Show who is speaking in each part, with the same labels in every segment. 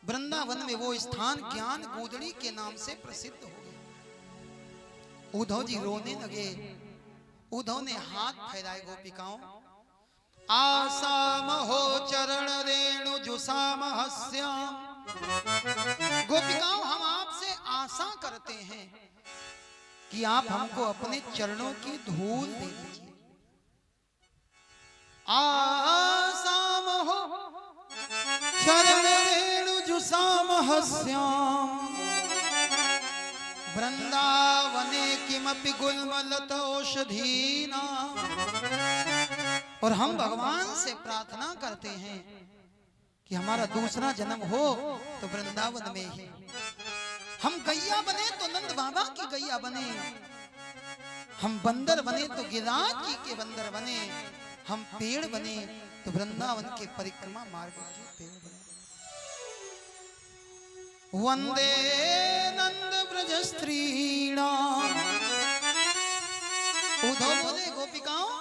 Speaker 1: वृंदावन में वो स्थान ज्ञान गोदड़ी के नाम से प्रसिद्ध हो गया। उद्धव जी रोने लगे। उद्धव ने हाथ फैलाए गोपिकाओं, आसाम हो चरण रेणु जुसाम हस्याम। गोपिकाओं, हम आपसे आशा करते हैं कि आप हमको अपने चरणों की धूल दे दीजिए। आसाम हो चरण रेणु जुसाम हस्याम, वृंदावने किमपि गुल्मलत औषधीना। और हम भगवान से प्रार्थना करते हैं कि हमारा दूसरा जन्म हो तो वृंदावन में ही। हम गैया बने तो नंद बाबा की गैया बने, हम बंदर बने तो गिरिराज जी के बंदर बने, हम पेड़ बने तो वृंदावन के परिक्रमा मार्ग के पेड़ बने। वंदे नंद ब्रज स्त्रीणाम। उद्धव बोले, गोपिकाओं,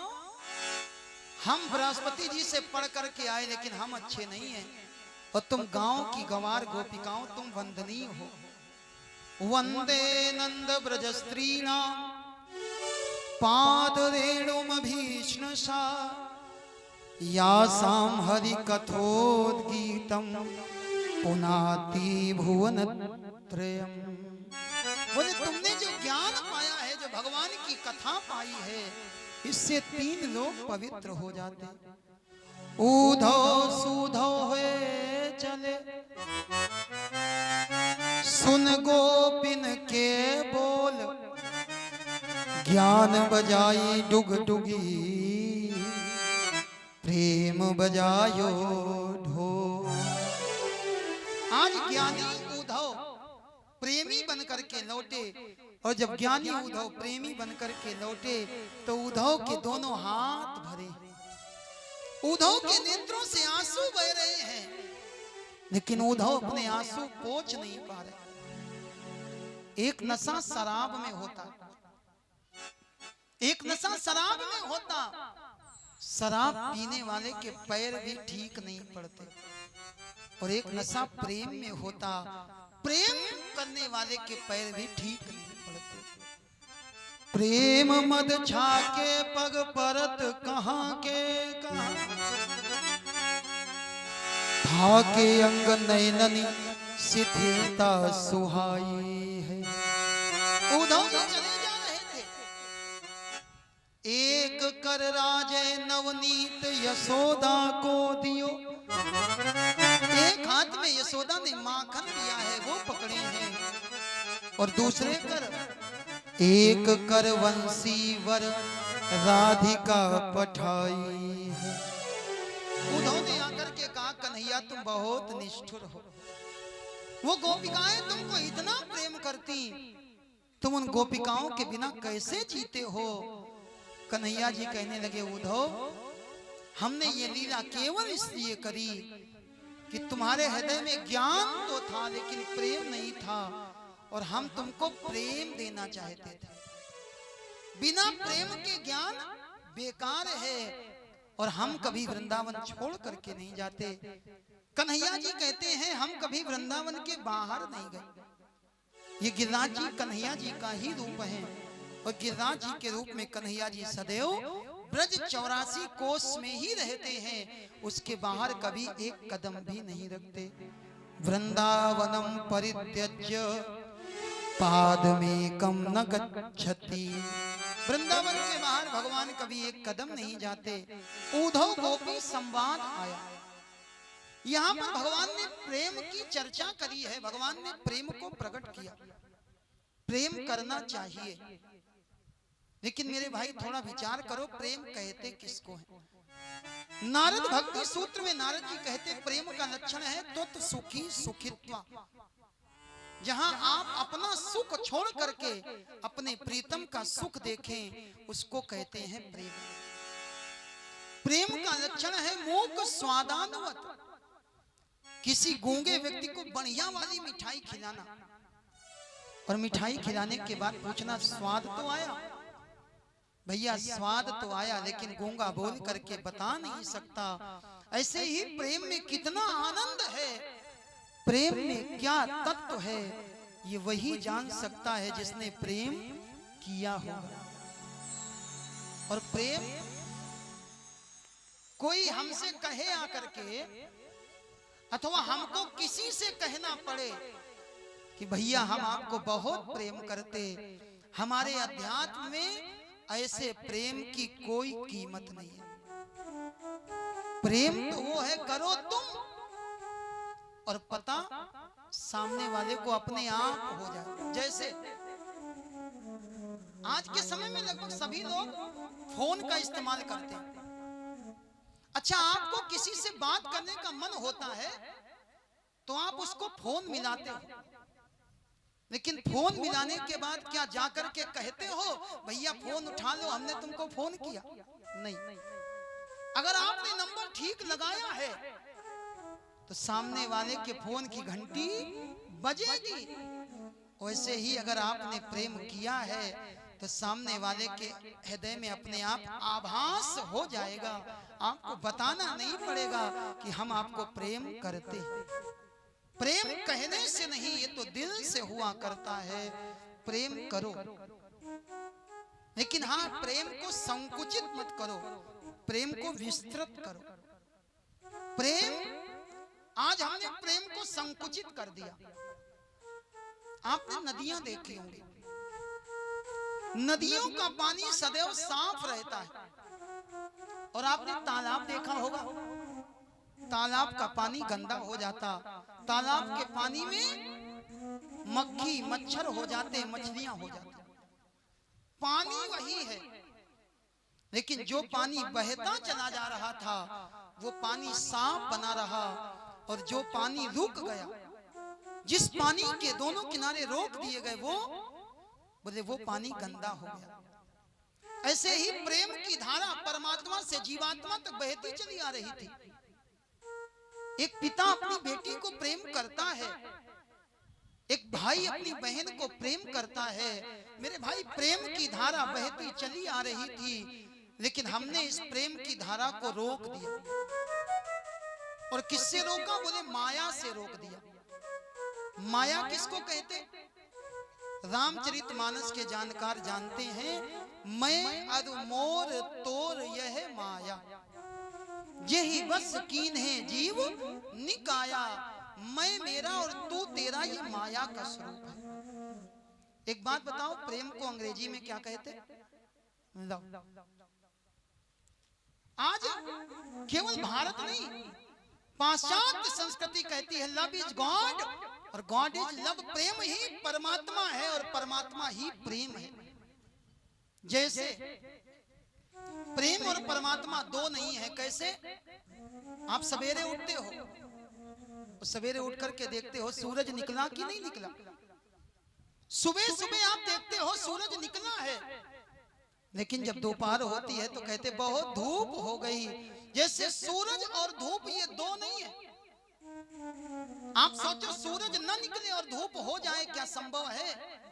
Speaker 1: हम बृहस्पति जी से पढ़ करके आए लेकिन हम अच्छे नहीं हैं, और तुम गांव की गंवार गोपिकाओं, तुम वंदनीय हो। वंदे नंद ब्रज स्त्रीणाम पाद रेणुम भीष्णसा, यासाम हरि कथोद्गीतम पुनाति भुवन त्रयम्। बोले, तुमने जो ज्ञान पाया है, जो भगवान की कथा पाई है, इससे 3 लोग पवित्र हो जाते। उद्धव सुधव हुए चले, सुन गोपिन के बोल, ज्ञान बजाई डुगडुगी, प्रेम बजायो ढोल। आज ज्ञानी उद्धव प्रेमी बनकर के लौटे, और जब ज्ञानी उद्धव प्रेमी बनकर के लौटे तो उद्धव के दोनों हाथ भरे, उद्धव के नेत्रों से आंसू बह रहे हैं, लेकिन उद्धव अपने आंसू पोंछ नहीं पा रहे। एक नशा शराब में होता, एक नशा शराब में होता। शराब पीने वाले के पैर भी ठीक नहीं पड़ते, और एक नशा प्रेम में होता, प्रेम करने वाले के पैर भी ठीक नहीं पड़ते। प्रेम मद छाके पग परत कहाँ के कहाँ, थाके अंग नयननी शिथिलता सुहाई है। उद्धव जी चले जा रहे थे। एक कर राजे नवनीत यशोदा को दियो, एक हाथ में यशोदा ने माखन दिया है, वो पकड़े हैं, और दूसरे कर एक कर वंशी वर राधिका पठाई है। उद्धव ने आकर के कहा, कन्हैया तुम बहुत निष्ठुर हो, वो गोपिकाएं तुमको इतना प्रेम करती, तुम उन गोपिकाओं के बिना कैसे जीते हो। कन्हैया जी कहने लगे, उद्धव, हमने ये लीला केवल इसलिए करी कि तुम्हारे हृदय में ज्ञान तो था लेकिन प्रेम नहीं था, और हम तुमको प्रेम देना चाहते थे। बिना प्रेम के ज्ञान बेकार है, और हम कभी वृंदावन छोड़ करके नहीं जाते। कन्हैया जी कहते हैं, हम कभी वृंदावन के बाहर नहीं गए। ये गिरिराज जी कन्हैया जी का ही रूप है, और गिरिराज जी के रूप में कन्हैया जी सदैव ब्रज 84 कोस में ही रहते हैं, उसके बाहर कभी एक कदम भी नहीं रखते। वृंदावनम परित्यज्य पादमेकं न गच्छति। वृंदावन के बाहर भगवान कभी एक कदम नहीं जाते। उद्धव गोपी संवाद आया, यहाँ पर भगवान ने प्रेम की चर्चा करी है, भगवान ने प्रेम को प्रकट किया। प्रेम करना चाहिए, लेकिन मेरे भाई थोड़ा विचार करो, प्रेम कहते किसको है। नारद भक्ति सूत्र में नारद जी कहते, प्रेम का लक्षण है त्वत् सुखी सुखित्वा। जहां आप अपना सुख छोड़ करके अपने प्रीतम का सुख देखें, उसको कहते हैं प्रेम। प्रेम का लक्षण है मूक स्वादानुवत। किसी गूंगे व्यक्ति को बढ़िया वाली मिठाई खिलाना, और मिठाई खिलाने के बाद पूछना, स्वाद तो आया? भैया स्वाद तो आया, लेकिन गूंगा बोल करके बता नहीं सकता। ऐसे ही प्रेम में कितना आनंद है, प्रेम में क्या तत्व है ये वही जान सकता है जिसने प्रेम किया हो। और प्रेम कोई हमसे कहे आकर के अथवा हमको किसी से कहना पड़े कि भैया हम आपको बहुत प्रेम करते, हमारे अध्यात्म में ऐसे प्रेम की कोई कीमत नहीं है। प्रेम तो वो है करो तुम और पता सामने वाले को अपने आप हो जाए। जैसे आज के समय में लगभग सभी लोग फोन का इस्तेमाल करते हैं। अच्छा, आपको किसी से बात करने का मन होता है तो आप उसको फोन मिलाते हो, लेकिन फोन मिलाने के बाद क्या जाकर के कहते हो भैया फोन उठा लो, हमने तुमको फोन किया? नहीं। अगर आपने नंबर ठीक लगाया है तो सामने वाले के फोन की घंटी बजेगी। वैसे ही अगर आपने प्रेम किया है तो सामने वाले के हृदय में अपने आप आभास हो जाएगा। आपको बताना नहीं पड़ेगा कि हम आपको प्रेम करते हैं। प्रेम कहने से नहीं, ये तो दिल से हुआ करता है। प्रेम करो, लेकिन हाँ, प्रेम को संकुचित मत करो, प्रेम को विस्तृत करो। प्रेम आज हमने प्रेम को संकुचित कर दिया। आपने नदियां देखी होंगी, नदियों का पानी सदैव साफ रहता है। और आपने तालाब देखा होगा, तालाब का पानी गंदा हो जाता, तालाब के पानी में मक्खी मच्छर हो जाते, मछलियां हो जाती। पानी वही है, लेकिन जो पानी बहता चला जा रहा था वो पानी साफ बना रहा, और जो पानी रुक गया, जिस पानी के दोनों किनारे रोक दिए गए, वो पानी गंदा हो गया। ऐसे ही प्रेम की धारा परमात्मा से जीवात्मा तक बहती चली आ रही थी। एक पिता अपनी बेटी को प्रेम करता है, एक भाई अपनी बहन को प्रेम करता है। मेरे भाई, प्रेम की धारा बहती चली आ रही थी, लेकिन हमने इस प्रेम की धारा को रोक दिया। और किससे रोका? बोले माया से रोक दिया। माया किसको कहते? रामचरितमानस के जानकार जानते हैं, मैं अरु मोर तोर यह माया, यही बस कीन है जीव निकाया। मैं मेरा और तू तेरा, ये माया का स्वरूप है। एक बात बताओ, प्रेम को अंग्रेजी में क्या कहते? लव। आज केवल भारत नहीं, पाश्चात्य संस्कृति कहती है लव इज गॉड, और गॉड इज लव। प्रेम ही परमात्मा है और परमात्मा ही प्रेम है। जैसे प्रेम और परमात्मा दो नहीं है। कैसे? आप सवेरे उठते हो, सवेरे उठ करके देखते हो सूरज निकला कि नहीं निकला। सुबह सुबह आप देखते हो सूरज निकला है, लेकिन जब दोपहर होती है तो कहते बहुत धूप हो गई। जैसे सूरज और धूप ये दो नहीं है। आप सोचो, सूरज न निकले और धूप हो जाए, क्या संभव है?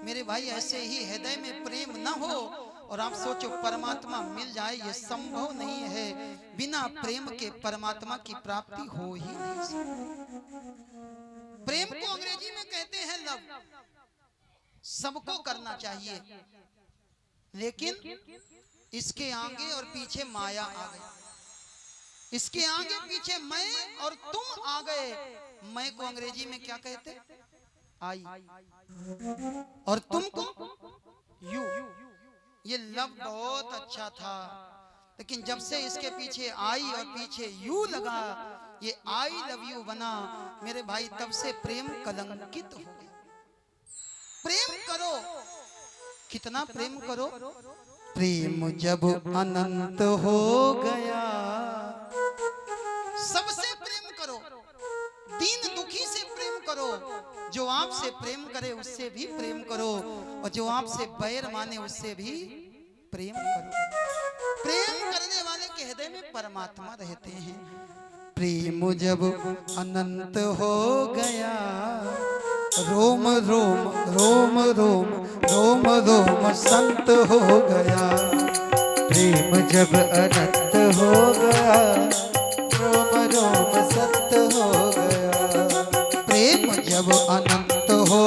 Speaker 1: मेरे भाई, ऐसे ही हृदय में प्रेम न हो और आप सोचो परमात्मा मिल जाए, ये संभव नहीं है। बिना प्रेम के परमात्मा की प्राप्ति हो ही नहीं सकती। प्रेम को अंग्रेजी में कहते हैं लव। सबको करना चाहिए, लेकिन इसके आगे और पीछे माया आ गई। इसके आगे पीछे मैं और तुम आ गए। मैं को अंग्रेजी में क्या कहते? आई। और तुमको यू। ये लव बहुत अच्छा था, लेकिन जब से इसके पीछे आई और पीछे यू लगा, ये आई लव यू बना, मेरे भाई, तब से प्रेम कलंकित हो गया। प्रेम करो, कितना प्रेम करो। प्रेम जब अनंत हो गया, सबसे प्रेम करो। दीन दुखी से प्रेम करो, जो आपसे प्रेम करे उससे भी प्रेम करो, और जो आपसे बैर माने उससे भी प्रेम करो। प्रेम करने वाले के हृदय में परमात्मा रहते हैं। प्रेम जब अनंत हो गया, रोम रोम रोम रोम रोम रोम संत हो गया।
Speaker 2: प्रेम जब अनंत हो गया, रोम रोम संत हो गया।
Speaker 1: जब अनंत हो